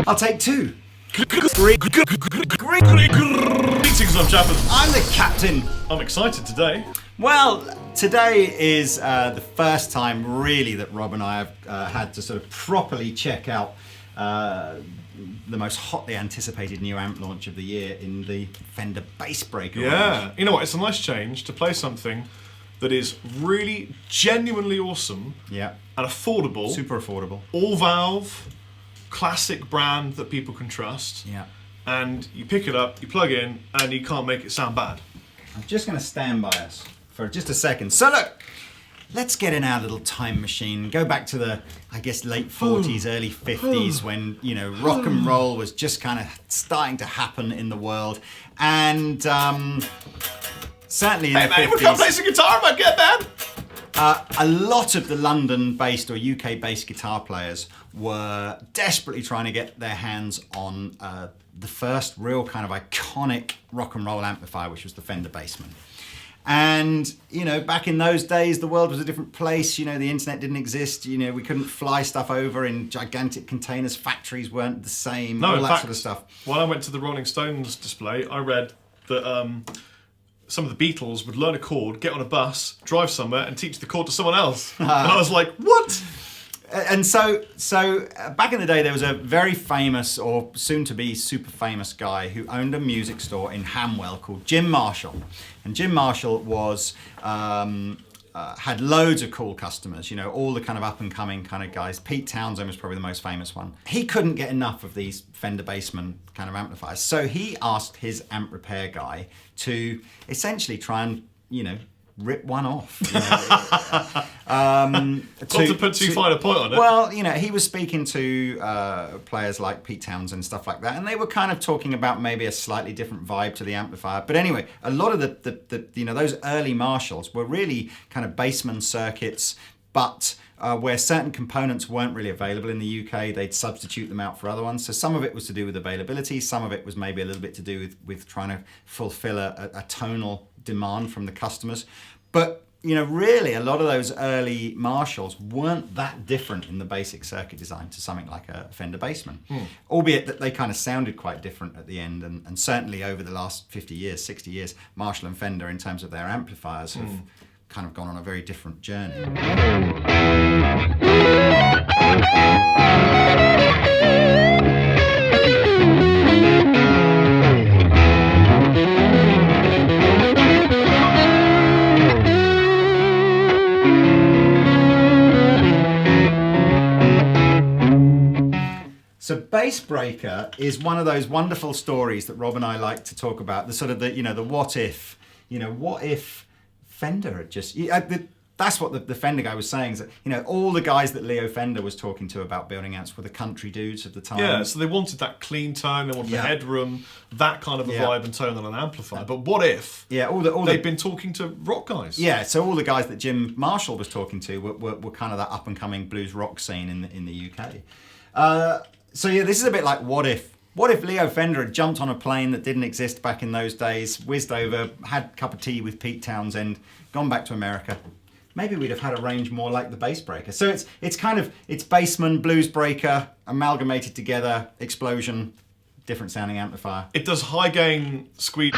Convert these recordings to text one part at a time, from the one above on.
I'll take two. Greetings, I'm Chappers. I'm the captain. I'm excited today. Well, today is the first time really that Rob and I have had to sort of properly check out the most hotly anticipated new amp launch of the year in the Fender Bassbreaker Yeah, range. you know what? It's a nice change to play something that is really genuinely awesome Yeah, and affordable. super affordable. All valve, classic brand that people can trust. Yeah. And you pick it up, you plug in, and you can't make it sound bad. I'm just going to stand by us for just a second. So look, let's get in our little time machine, go back to the, I guess, late 40s, early 50s when, you know, rock and roll was just kind of starting to happen in the world. And certainly in the 50s... we can't play some guitar, man, get that! A lot of the London-based or UK-based guitar players were desperately trying to get their hands on the first real kind of iconic rock and roll amplifier, which was the Fender Bassman. And, you know, back in those days, the world was a different place. You know, the internet didn't exist. You know, we couldn't fly stuff over in gigantic containers. Factories weren't the same. No, all in that fact, sort of stuff. When I went to the Rolling Stones display, I read that some of the Beatles would learn a chord, get on a bus, drive somewhere, and teach the chord to someone else. And I was like, what? And so back in the day, there was a very famous, or soon-to-be super famous guy who owned a music store in Hamwell called Jim Marshall. And Jim Marshall was had loads of cool customers, you know, all the kind of up-and-coming kind of guys. Pete Townsend was probably the most famous one. He couldn't get enough of these Fender Bassman kind of amplifiers, so he asked his amp repair guy to essentially try and, you know, rip one off. You know, To put too fine a point on it. Well, you know, he was speaking to players like Pete Townsend and stuff like that, and they were kind of talking about maybe a slightly different vibe to the amplifier. But anyway, a lot of the you know, those early Marshalls were really kind of Bassman circuits, but where certain components weren't really available in the UK, they'd substitute them out for other ones. So some of it was to do with availability, some of it was maybe a little bit to do with trying to fulfill a tonal demand from the customers. But, you know, really a lot of those early Marshalls weren't that different in the basic circuit design to something like a Fender Bassman. Albeit that they kind of sounded quite different at the end, and certainly over the last 50 years, 60 years, Marshall and Fender in terms of their amplifiers have kind of gone on a very different journey. So Bassbreaker is one of those wonderful stories that Rob and I like to talk about. The sort of the, you know, the what if, you know, what if Fender had just, that's what the Fender guy was saying, is that, you know, all the guys that Leo Fender was talking to about building amps were the country dudes of the time. Yeah, so they wanted that clean tone, they wanted the headroom, that kind of a vibe and tone on an amplifier. But what if they've been talking to rock guys? Yeah, so all the guys that Jim Marshall was talking to were kind of that up-and-coming blues rock scene in the UK. So yeah, this is a bit like what if Leo Fender had jumped on a plane that didn't exist back in those days, whizzed over, had a cup of tea with Pete Townsend, gone back to America. Maybe we'd have had a range more like the Bassbreaker. So it's Bassman, Bluesbreaker, amalgamated together, explosion, different sounding amplifier. It does high gain, squeeze,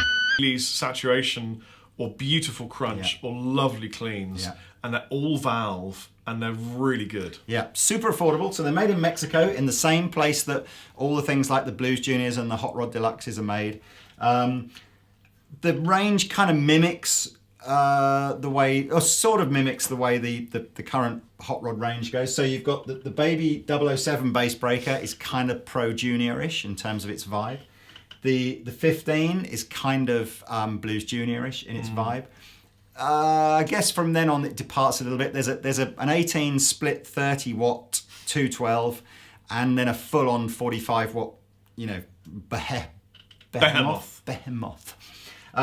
saturation, or beautiful crunch, or lovely cleans, and they're all valve, and they're really good. Yeah, super affordable. So they're made in Mexico, in the same place that all the things like the Blues Juniors and the Hot Rod Deluxes are made. The range kind of mimics the way the current Hot Rod range goes. So you've got the Baby 007 Bassbreaker is kind of Pro Junior-ish in terms of its vibe. The 15 is kind of Blues Junior-ish in its vibe. I guess from then on it departs a little bit. There's an 18 split 30 watt 212, and then a full on 45 watt, you know, behemoth.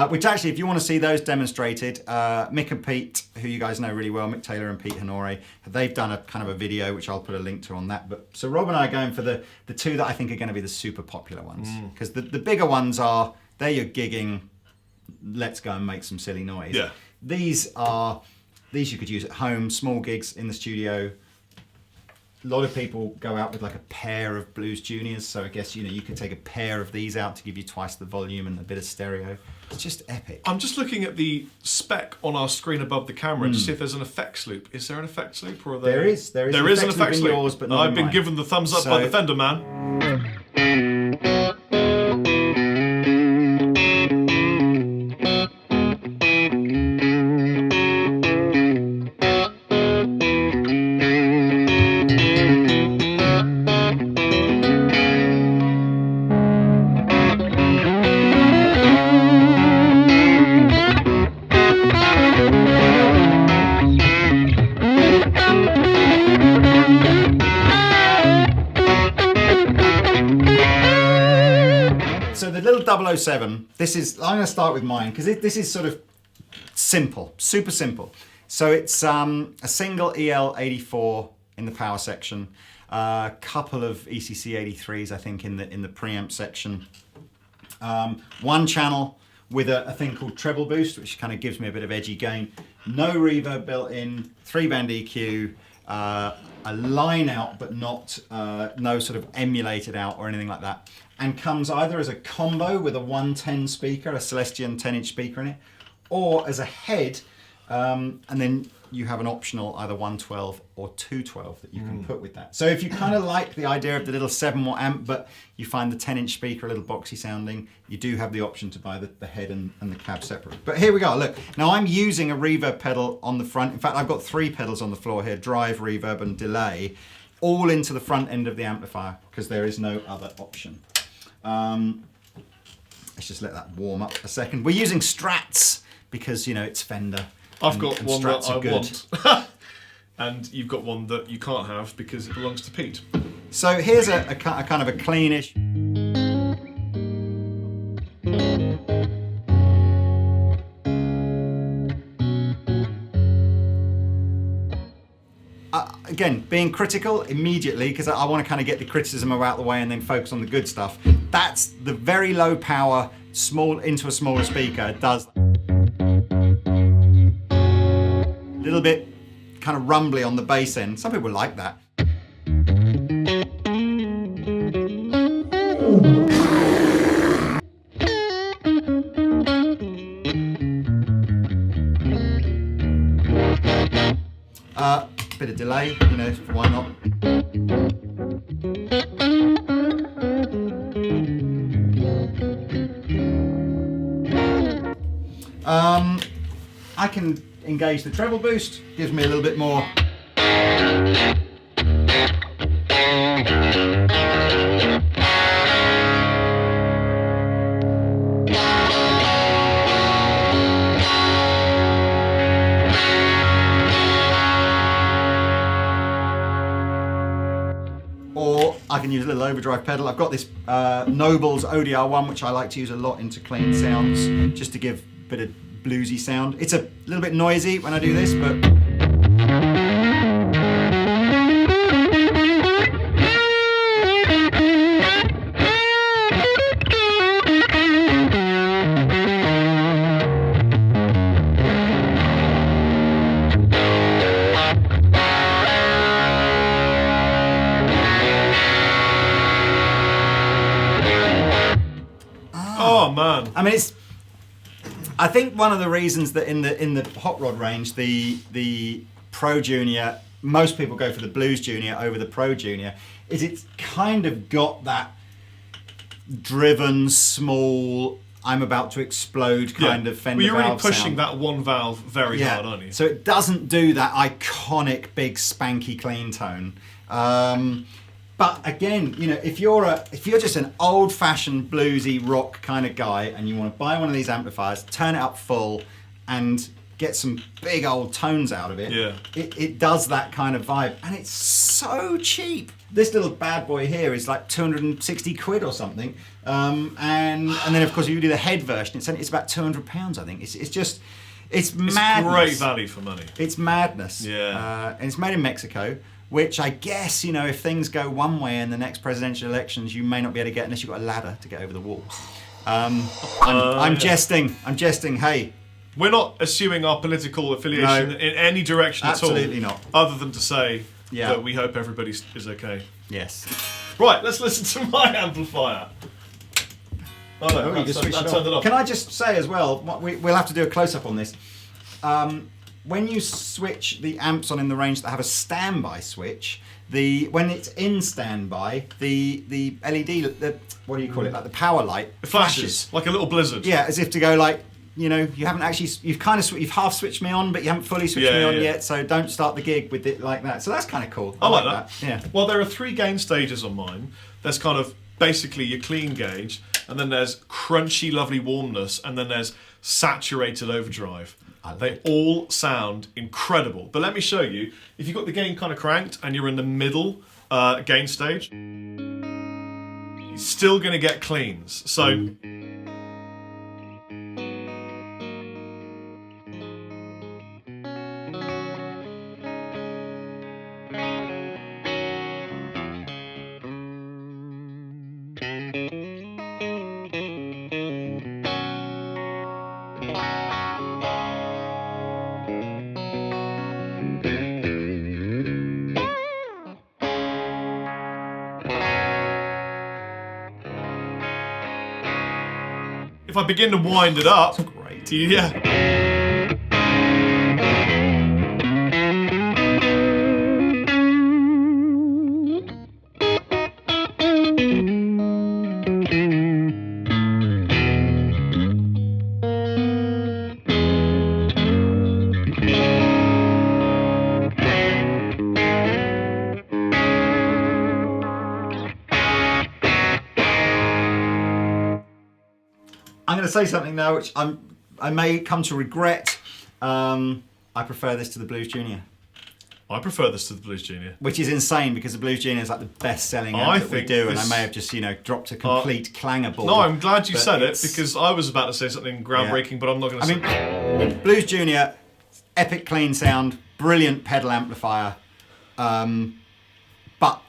Which actually, if you want to see those demonstrated, Mick and Pete, who you guys know really well, Mick Taylor and Pete Honore, they've done a kind of a video, which I'll put a link to on that. But so Rob and I are going for the two that I think are going to be the super popular ones, because the bigger ones are, they're your gigging, let's go and make some silly noise. Yeah. These you could use at home, small gigs in the studio, a lot of people go out with like a pair of Blues Juniors, so I guess you could take a pair of these out to give you twice the volume and a bit of stereo. It's just epic. I'm just looking at the spec on our screen above the camera to see if there's an effects loop. Is there an effects loop, or there is an effects loop. Yours, but not I've in been mine. given the thumbs up by the Fender man. So the little 007, I'm going to start with mine because this is sort of simple, super simple. So it's a single EL84 in the power section, a couple of ECC 83s I think in the preamp section, one channel with a thing called treble boost, which kind of gives me a bit of edgy gain, no reverb built in, 3-band EQ, a line out but not no sort of emulated out or anything like that, and comes either as a combo with a 110 speaker, a Celestion 10-inch speaker in it, or as a head, and then you have an optional either 112 or 212 that you can put with that. So if you kind of like the idea of the little 7-watt amp, but you find the 10-inch speaker a little boxy sounding, you do have the option to buy the head and the cab separate. But here we go, look. Now I'm using a reverb pedal on the front. In fact, I've got 3 pedals on the floor here, drive, reverb, and delay, all into the front end of the amplifier, because there is no other option. Let's just let that warm up a second. We're using Strats, because, it's Fender. I've got one that I good. want. And you've got one that you can't have because it belongs to Pete. So here's a kind of a cleanish. Again, being critical immediately, because I want to kind of get the criticism out the way and then focus on the good stuff. That's the very low power, into a smaller speaker does. A little bit kind of rumbly on the bass end. Some people like that. Bit of delay, why not? I can engage the treble boost, gives me a little bit more. Or I can use a little overdrive pedal. I've got this Noble's ODR1, which I like to use a lot into clean sounds, just to give a bit of bluesy sound. It's a little bit noisy when I do this, but... Oh man! I mean, I think one of the reasons that in the hot rod range, the Pro Junior, most people go for the Blues Junior over the Pro Junior, is it's kind of got that driven, small, I'm about to explode kind of Fender Well, you're really valve pushing sound. that one valve very hard, aren't you? So it doesn't do that iconic, big, spanky clean tone. But again, if you're just an old-fashioned bluesy rock kind of guy and you want to buy one of these amplifiers, turn it up full, and get some big old tones out of it, it does that kind of vibe, and it's so cheap. This little bad boy here is like 260 quid or something, and then of course if you do the head version, it's about £200, I think. It's madness. Great value for money. It's madness. Yeah. And it's made in Mexico. Which I guess, if things go one way in the next presidential elections, you may not be able to get unless you've got a ladder to get over the wall. I'm jesting. Hey. We're not assuming our political affiliation in any direction absolutely at all. Not. Other than to say Yeah. that we hope everybody is okay. Yes. Right, let's listen to my amplifier. Oh no, You just switched I it turned it off. Can I just say as well, we'll have to do a close-up on this. When you switch the amps on in the range that have a standby switch, when it's in standby, the LED, what do you call it, like the power light, It flashes like a little blizzard. Yeah, as if to go like, you haven't actually, you've half switched me on, but you haven't fully switched me on yet, so don't start the gig with it like that. So that's kind of cool. I like that. Yeah. Well, there are 3 gain stages on mine. There's kind of basically your clean gauge, and then there's crunchy, lovely warmness, and then there's saturated overdrive. They all sound incredible. But let me show you, if you've got the gain kind of cranked and you're in the middle gain stage, you're still going to get cleans. So if I begin to wind it up, Great. yeah. I'm going to say something now, which I may come to regret. I prefer this to the Blues Junior. I prefer this to the Blues Junior. Which is insane because the Blues Junior is like the best-selling I amp that we think do, and I this- may have just dropped a complete clanger ball. No, I'm glad you but said it, it's- because I was about to say something groundbreaking, but I'm not going to say I mean, Blues Junior, epic clean sound, brilliant pedal amplifier, but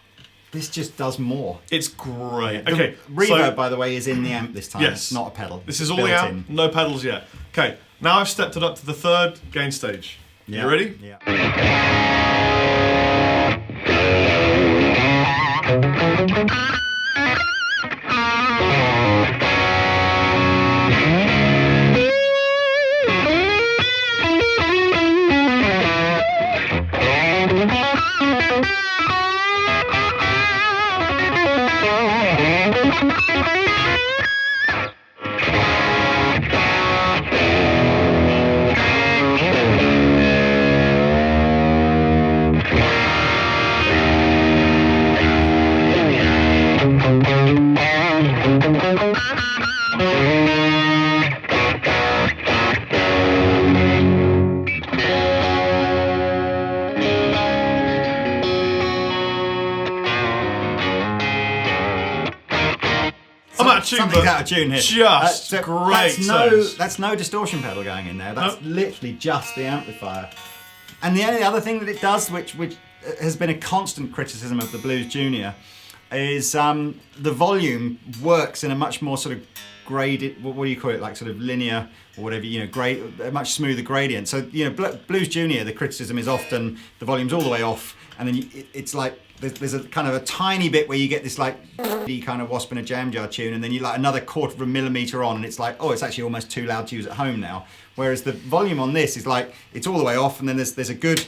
this just does more. It's great. The Okay, reverb, so by the way, is in the amp this time. Yes. It's not a pedal. this It's is all the built amp, in. no pedals yet. Okay, now I've stepped it up to the 3rd gain stage. Yeah. You ready? Yeah. I'm out of tune, Something's but out of tune here. just great sounds. That's no distortion pedal going in there. That's literally just the amplifier. And the only other thing that it does, which has been a constant criticism of the Blues Junior, is the volume works in a much more sort of graded, what do you call it, like sort of linear or whatever, a much smoother gradient. So, Blues Junior, the criticism is often the volume's all the way off, and then it's like there's a kind of a tiny bit where you get this like kind of Wasp in a Jam Jar tune, and then you like another 1/4 millimeter on, and it's like, oh, it's actually almost too loud to use at home now. Whereas the volume on this is like, it's all the way off, and then there's a good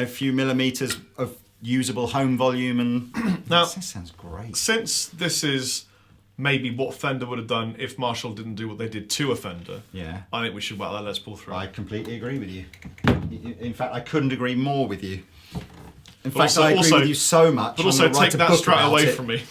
few millimeters of usable home volume, and Now, that sounds great. Since this is maybe what Fender would have done if Marshall didn't do what they did to a Fender, Yeah. I think we should whack that Les Paul through. I completely agree with you. In fact, I couldn't agree more with you. In But fact, I agree with you so much. But I'm also gonna write take a that book straight about away it. from me.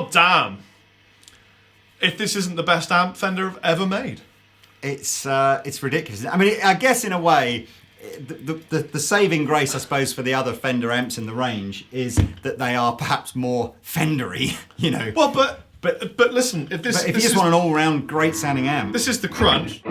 God damn. If this isn't the best amp Fender have ever made. It's ridiculous. I mean, I guess in a way, the saving grace, I suppose, for the other Fender amps in the range is that they are perhaps more Fendery, you know. Well, but listen, if you just want an all-round great sounding amp, this is the crunch.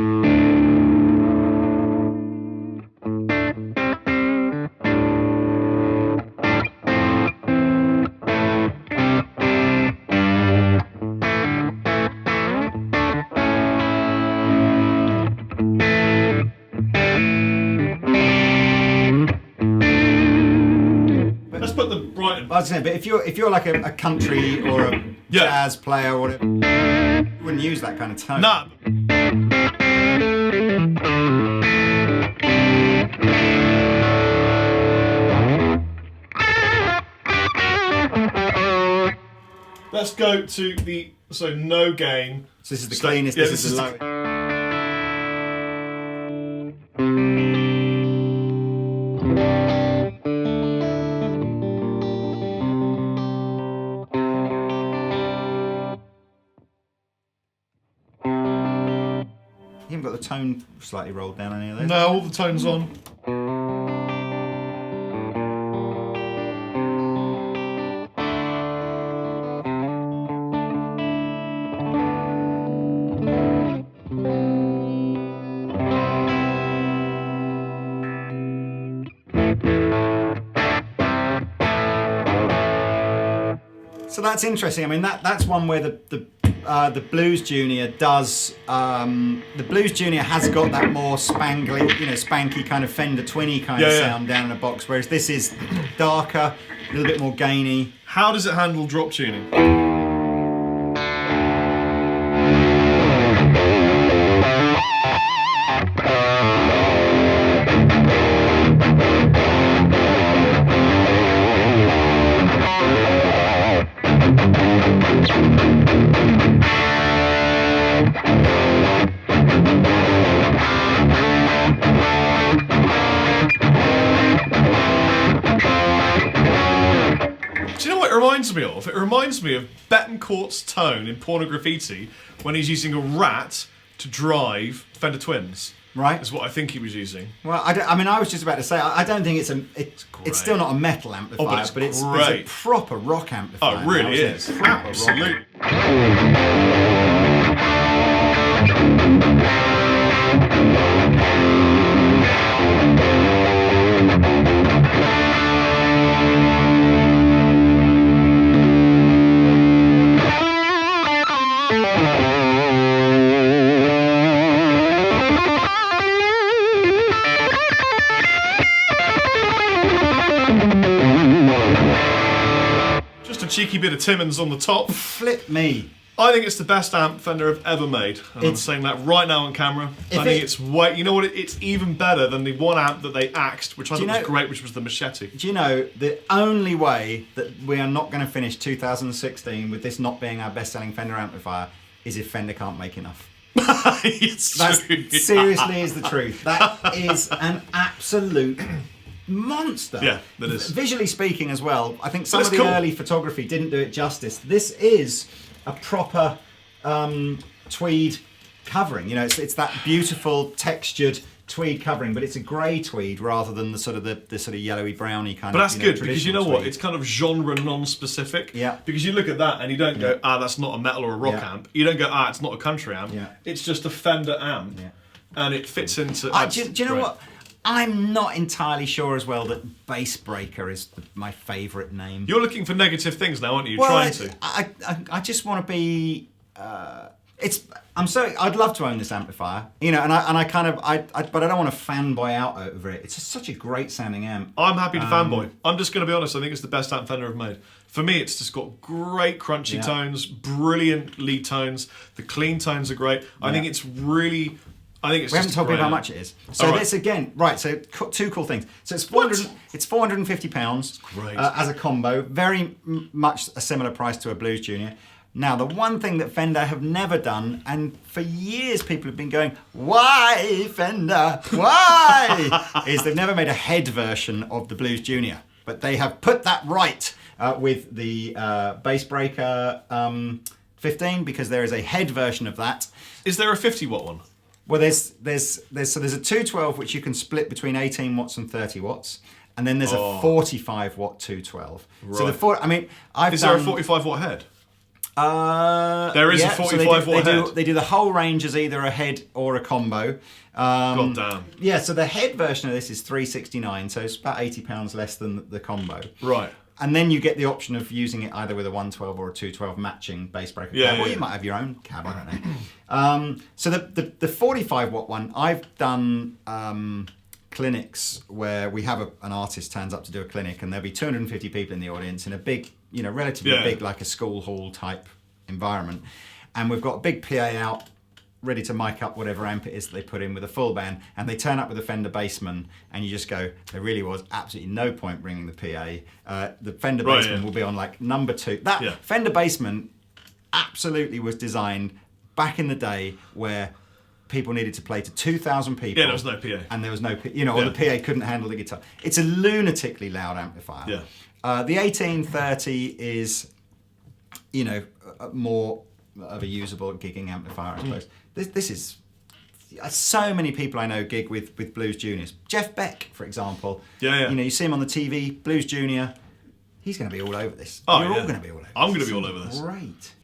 I was saying, but if you're like a country or a jazz player or whatever, you wouldn't use that kind of tone. Nah. Let's go to the no gain. So this is the cleanest. Yeah, this is the lowest. You haven't got the tone slightly rolled down any of those? No, all the tones on. So that's interesting. I mean, that's one where the Blues Junior does. The Blues Junior has got that more spanky kind of Fender Twinny kind of sound down in a box, whereas this is darker, a little bit more gainy. How does it handle drop tuning? It reminds me of Betancourt's tone in Porno Graffiti when he's using a rat to drive Fender Twins. Right. Is what I think he was using. Well, I was just about to say, I don't think it's still not a metal amplifier, but it's a proper rock amplifier. Oh, it really is. Absolutely. Cheeky bit of Timmins on the top. Flip me. I think it's the best amp Fender have ever made. And I'm saying that right now on camera. I think it's way... You know what? It's even better than the one amp that they axed, which I thought was great, which was the Machete. Do you know, the only way that we are not going to finish 2016 with this not being our best-selling Fender amplifier is if Fender can't make enough. Seriously is the truth. That is an absolute... monster. Yeah, that is. Visually speaking as well, I think some of the early photography didn't do it justice. This is a proper tweed covering. You know, it's that beautiful textured tweed covering, but it's a grey tweed rather than the sort of yellowy browny kind of. But that's good because you know what? Tweed. It's kind of genre non-specific. Yeah. Because you look at that and you don't go, that's not a metal or a rock amp. You don't go, it's not a country amp. Yeah. It's just a Fender amp, and it fits into. Do you know what? I'm not entirely sure as well that Bassbreaker is my favourite name. You're looking for negative things now, aren't you? Well, trying to. I just want to be. I'd love to own this amplifier, you know, but I don't want to fanboy out over it. It's just such a great sounding amp. I'm happy to fanboy. I'm just going to be honest. I think it's the best amp Fender have made. For me, it's just got great crunchy tones, brilliant lead tones. The clean tones are great. I think it's really. We haven't told people how much it is. So this again, right? So two cool things. So it's £450. Great. As a combo, very much a similar price to a Blues Junior. Now, the one thing that Fender have never done, and for years people have been going, "Why Fender? Why?" is they've never made a head version of the Blues Junior. But they have put that right with the Bassbreaker 15, because there is a head version of that. Is there a 50-watt one? Well, there's a 212 which you can split between 18 watts and 30 watts. And then there's a 45 watt 212. Right. So Is there a 45 watt head? There is a 45 watt head. They do the whole range as either a head or a combo. God damn. Yeah, so the head version of this is $369, so it's about £80 less than the combo. Right. And then you get the option of using it either with a 112 or a 212 matching Bassbreaker cab, or you might have your own cab, I don't know. So the 45 watt one, I've done clinics where we have an artist turns up to do a clinic, and there'll be 250 people in the audience in a big, relatively big, like a school hall type environment. And we've got a big PA out, ready to mic up whatever amp it is that they put in with a full band, and they turn up with a Fender Bassman, and you just go, there really was absolutely no point bringing the PA. The Fender Bassman will be on like number 2. Fender Bassman absolutely was designed back in the day where people needed to play to 2,000 people. Yeah, there was no PA. And there was no, or the PA couldn't handle the guitar. It's a lunatically loud amplifier. Yeah. The 1830 is, more of a usable gigging amplifier, I suppose. This is so many people I know gig with Blues Juniors. Jeff Beck, for example. Yeah. You see him on the TV, Blues Junior. He's going to be all over this. Oh, You're all going to be all over this. I'm going to be all over this. Great.